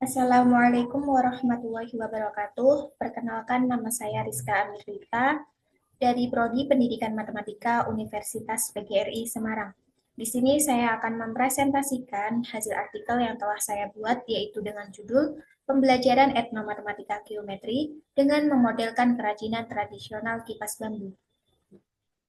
Assalamualaikum warahmatullahi wabarakatuh. Perkenalkan, nama saya Rizka Amirita dari Prodi Pendidikan Matematika Universitas PGRI Semarang. Di sini saya akan mempresentasikan hasil artikel yang telah saya buat, yaitu dengan judul Pembelajaran Etnomatematika Geometri dengan memodelkan kerajinan tradisional kipas bambu.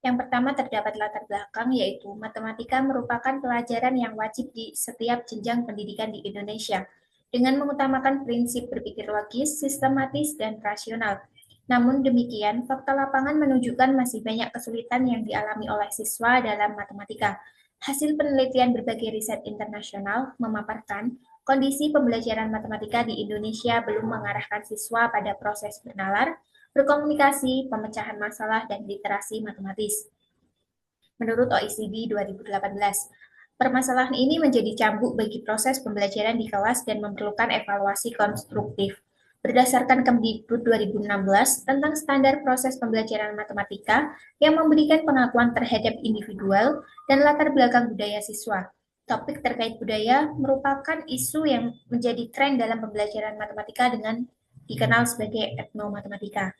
Yang pertama terdapat latar belakang, yaitu matematika merupakan pelajaran yang wajib di setiap jenjang pendidikan di Indonesia, dengan mengutamakan prinsip berpikir logis, sistematis, dan rasional. Namun demikian, fakta lapangan menunjukkan masih banyak kesulitan yang dialami oleh siswa dalam matematika. Hasil penelitian berbagai riset internasional memaparkan kondisi pembelajaran matematika di Indonesia belum mengarahkan siswa pada proses bernalar, berkomunikasi, pemecahan masalah, dan literasi matematis. Menurut OECD 2018, permasalahan ini menjadi cambuk bagi proses pembelajaran di kelas dan memerlukan evaluasi konstruktif. Berdasarkan Kemdikbud 2016 tentang standar proses pembelajaran matematika yang memberikan pengakuan terhadap individual dan latar belakang budaya siswa. Topik terkait budaya merupakan isu yang menjadi tren dalam pembelajaran matematika dengan dikenal sebagai etnomatematika.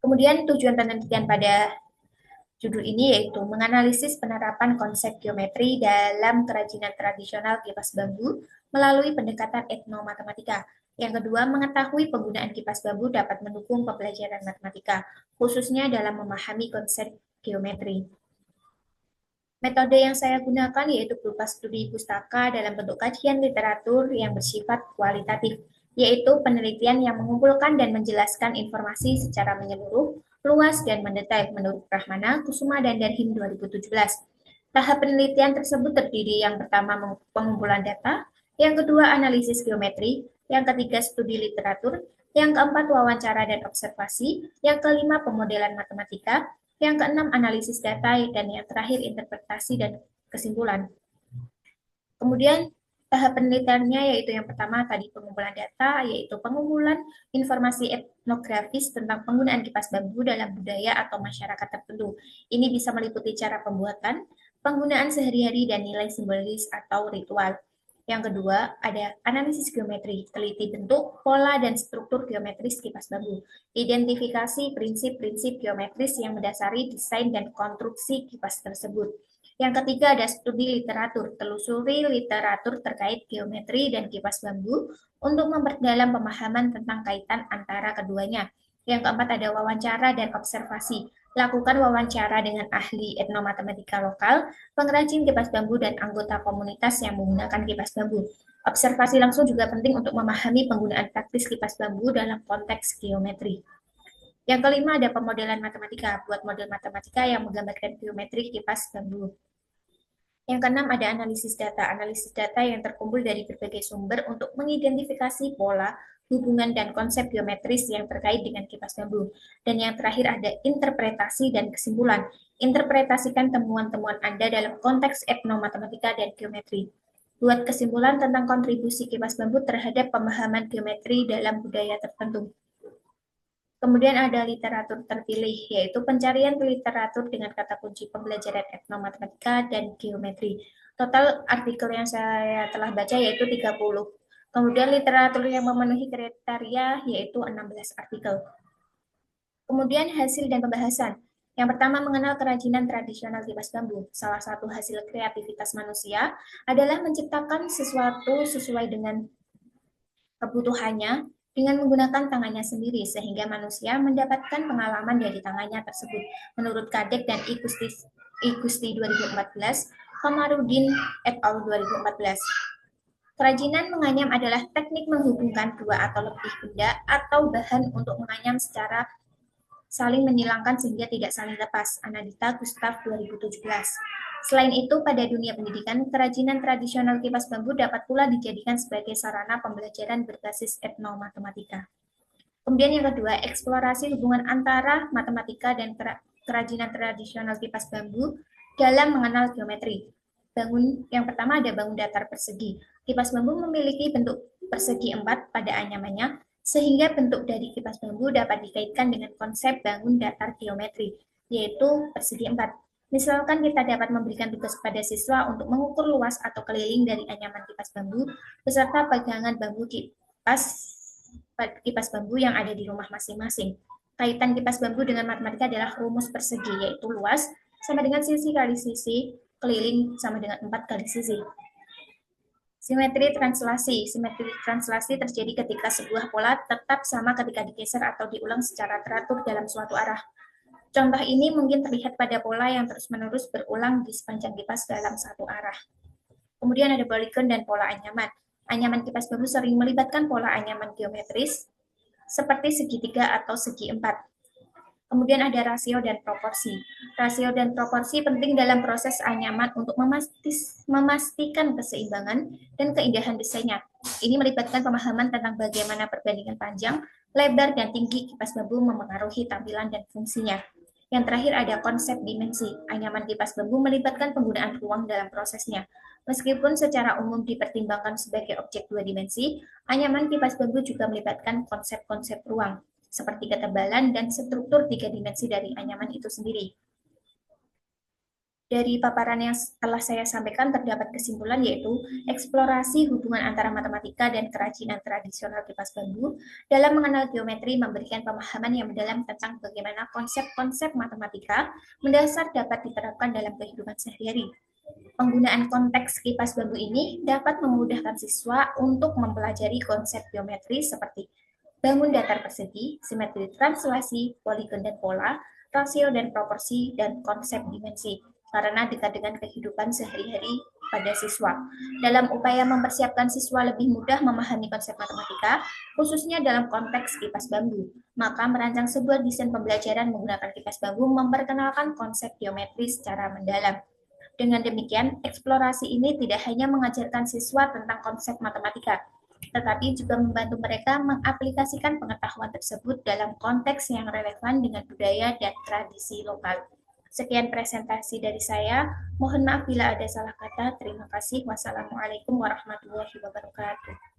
Kemudian tujuan penelitian pada judul ini yaitu menganalisis penerapan konsep geometri dalam kerajinan tradisional kipas bambu melalui pendekatan etnomatematika. Yang kedua, mengetahui penggunaan kipas bambu dapat mendukung pembelajaran matematika, khususnya dalam memahami konsep geometri. Metode yang saya gunakan yaitu berupa studi pustaka dalam bentuk kajian literatur yang bersifat kualitatif, yaitu penelitian yang mengumpulkan dan menjelaskan informasi secara menyeluruh, luas, dan mendetail menurut Rahmana, Kusuma, dan Darhim 2017. Tahap penelitian tersebut terdiri yang pertama pengumpulan data, yang kedua analisis geometri, yang ketiga studi literatur, yang keempat wawancara dan observasi, yang kelima pemodelan matematika, yang keenam analisis data, dan yang terakhir interpretasi dan kesimpulan. Kemudian tahap penelitiannya yaitu yang pertama tadi pengumpulan data, yaitu pengumpulan informasi etnografis tentang penggunaan kipas bambu dalam budaya atau masyarakat tertentu. Ini bisa meliputi cara pembuatan, penggunaan sehari-hari, dan nilai simbolis atau ritual. Yang kedua, ada analisis geometri, teliti bentuk, pola, dan struktur geometris kipas bambu. Identifikasi prinsip-prinsip geometris yang mendasari desain dan konstruksi kipas tersebut. Yang ketiga ada studi literatur, telusuri literatur terkait geometri dan kipas bambu untuk memperdalam pemahaman tentang kaitan antara keduanya. Yang keempat ada wawancara dan observasi. Lakukan wawancara dengan ahli etnomatematika lokal, pengrajin kipas bambu, dan anggota komunitas yang menggunakan kipas bambu. Observasi langsung juga penting untuk memahami penggunaan praktis kipas bambu dalam konteks geometri. Yang kelima ada pemodelan matematika. Buat model matematika yang menggambarkan geometri kipas bambu. Yang keenam ada analisis data yang terkumpul dari berbagai sumber untuk mengidentifikasi pola, hubungan, dan konsep geometris yang terkait dengan kipas bambu. Dan yang terakhir ada interpretasi dan kesimpulan. Interpretasikan temuan-temuan Anda dalam konteks etnomatematika dan geometri. Buat kesimpulan tentang kontribusi kipas bambu terhadap pemahaman geometri dalam budaya tertentu. Kemudian ada literatur terpilih, yaitu pencarian literatur dengan kata kunci pembelajaran etnomatematika dan geometri. Total artikel yang saya telah baca yaitu 30. Kemudian literatur yang memenuhi kriteria yaitu 16 artikel. Kemudian hasil dan pembahasan. Yang pertama mengenal kerajinan tradisional kipas bambu. Salah satu hasil kreativitas manusia adalah menciptakan sesuatu sesuai dengan kebutuhannya dengan menggunakan tangannya sendiri, sehingga manusia mendapatkan pengalaman dari tangannya tersebut. Menurut Kadek dan Igusti 2014, Komarudin et al. 2014. Kerajinan menganyam adalah teknik menghubungkan dua atau lebih benda atau bahan untuk menganyam secara saling menyilangkan sehingga tidak saling lepas. Anadita Gustav 2017. Selain itu, pada dunia pendidikan, kerajinan tradisional kipas bambu dapat pula dijadikan sebagai sarana pembelajaran berbasis etnomatematika. Kemudian yang kedua, eksplorasi hubungan antara matematika dan kerajinan tradisional kipas bambu dalam mengenal geometri. Yang pertama ada bangun datar persegi. Kipas bambu memiliki bentuk persegi 4 pada anyamannya, sehingga bentuk dari kipas bambu dapat dikaitkan dengan konsep bangun datar geometri, yaitu persegi 4. Misalkan kita dapat memberikan tugas pada siswa untuk mengukur luas atau keliling dari anyaman kipas bambu beserta pegangan bambu kipas bambu yang ada di rumah masing-masing. Kaitan kipas bambu dengan matematika adalah rumus persegi, yaitu luas sama dengan sisi kali sisi, keliling sama dengan 4 kali sisi. Simetri translasi. Simetri translasi terjadi ketika sebuah pola tetap sama ketika digeser atau diulang secara teratur dalam suatu arah. Contoh ini mungkin terlihat pada pola yang terus-menerus berulang di sepanjang kipas dalam satu arah. Kemudian ada poligon dan pola anyaman. Anyaman kipas bambu sering melibatkan pola anyaman geometris seperti segitiga atau segi empat. Kemudian ada rasio dan proporsi. Rasio dan proporsi penting dalam proses anyaman untuk memastikan keseimbangan dan keindahan desainnya. Ini melibatkan pemahaman tentang bagaimana perbandingan panjang, lebar, dan tinggi kipas bambu memengaruhi tampilan dan fungsinya. Yang terakhir ada konsep dimensi. Anyaman kipas bambu melibatkan penggunaan ruang dalam prosesnya. Meskipun secara umum dipertimbangkan sebagai objek dua dimensi, anyaman kipas bambu juga melibatkan konsep-konsep ruang seperti ketebalan dan struktur tiga dimensi dari anyaman itu sendiri. Dari paparan yang telah saya sampaikan terdapat kesimpulan yaitu eksplorasi hubungan antara matematika dan kerajinan tradisional kipas bambu dalam mengenal geometri memberikan pemahaman yang mendalam tentang bagaimana konsep-konsep matematika mendasar dapat diterapkan dalam kehidupan sehari-hari. Penggunaan konteks kipas bambu ini dapat memudahkan siswa untuk mempelajari konsep geometri seperti bangun datar persegi, simetri translasi, poligon dan pola, rasio dan proporsi, dan konsep dimensi, karena dekat dengan kehidupan sehari-hari pada siswa. Dalam upaya mempersiapkan siswa lebih mudah memahami konsep matematika, khususnya dalam konteks kipas bambu, maka merancang sebuah desain pembelajaran menggunakan kipas bambu memperkenalkan konsep geometri secara mendalam. Dengan demikian, eksplorasi ini tidak hanya mengajarkan siswa tentang konsep matematika, tetapi juga membantu mereka mengaplikasikan pengetahuan tersebut dalam konteks yang relevan dengan budaya dan tradisi lokal. Sekian presentasi dari saya. Mohon maaf bila ada salah kata. Terima kasih. Wassalamualaikum warahmatullahi wabarakatuh.